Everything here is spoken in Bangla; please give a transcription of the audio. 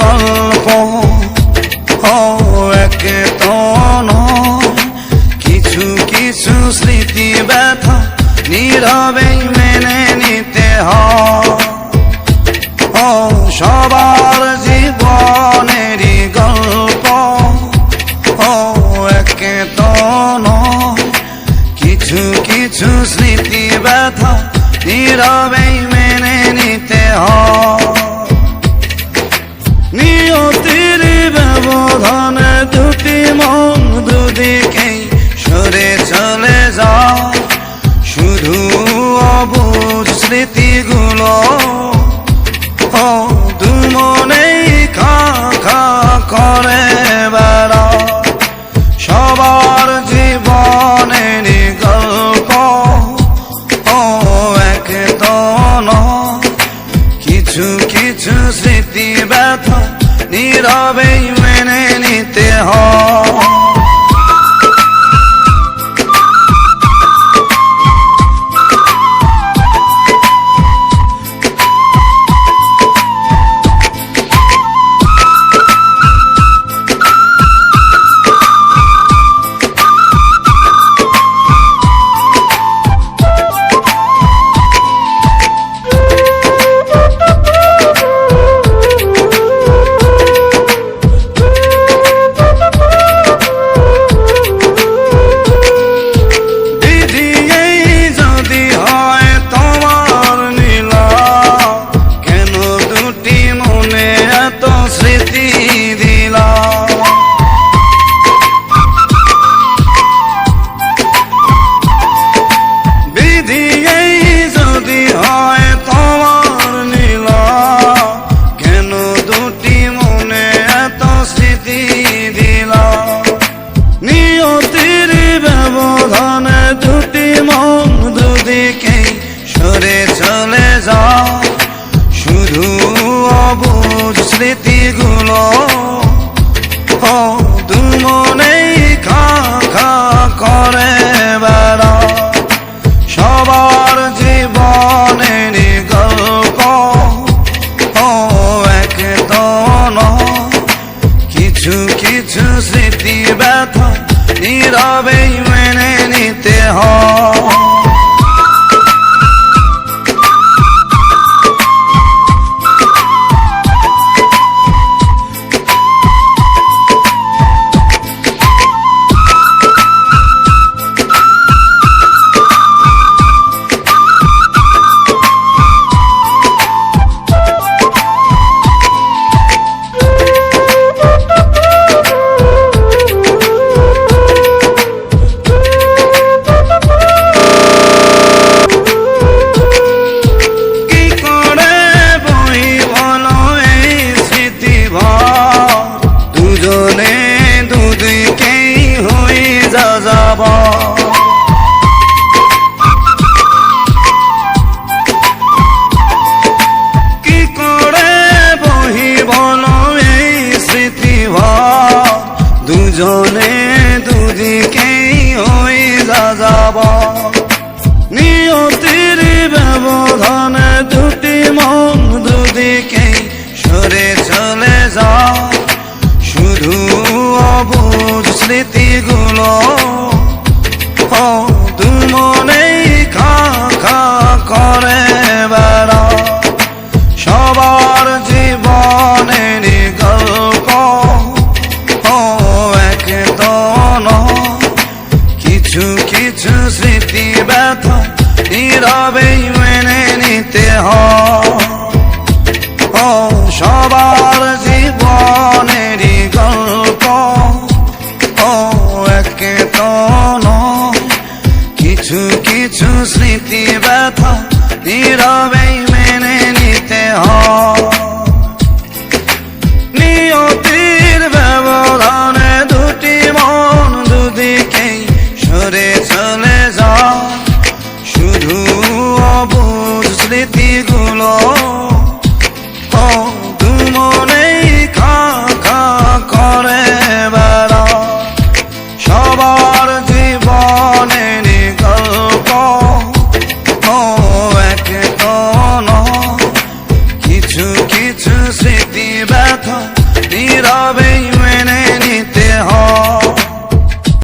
গল্প একে তো নয়, কিছু কিছু স্মৃতি ব্যথা নীরবেই মেনে নিতে হয়। সবার জীবনেরই গল্প একে তো নয়, কিছু কিছু স্মৃতি ব্যথা নীরবেই মেনে নিতে হয়। নিয়তির ব্যবধানে দুটি মন দুদিকেই সরে চলে যায়, শুধু অবুঝ স্মৃতিগুলো দু মনেই খা খা করে বেড়ায়। সবার জীবনেরই গল্প একে তো নয়, কিছু কিছু স্মৃতি ব্যথা নীরবেই মেনে নিতে হয়। নিয়তির ব্যবধানে দুটি মন দুদিকেই সরে চলে যায়, শুধু অবুঝ স্মৃতিগুলো দু মনেই খা খা করে বেড়ায়। সবার জীবনেরই গল্প একে তো নয়, কিছু কিছু স্মৃতি ব্যথা নীরবেই মেনে নিতে হয়। কি করে বহি বলো এই স্মৃতি দুজনে দুদিকেই হয়ে যাব। নিয়তির ব্যবধানে দুটি মন দুদিকেই সরে চলে যায়, শুধু অবুঝ স্মৃতিগুলো দু মনেই খা খা করে বেড়ায়। সবার জীবনেরই গল্প একে তো নয়, কিছু কিছু স্মৃতি ব্যথা নীরবেই মেনে নিতে হয়। সবার জীবনেরই গল্প একে তো নয়, কিছু কিছু স্মৃতি ব্যথা নীরবেই মেনে নিতে হয়। নিয়তির ব্যবধানে দুটি মন দুদিকেই সরে চলে যায়, শুধু অবুঝ স্মৃতিগুলো দু মনেই খা খা করে বেড়ায়। সবার জীবনেরই গল্প একে তো নয়, কিছু কিছু স্মৃতি ব্যথা নীরবে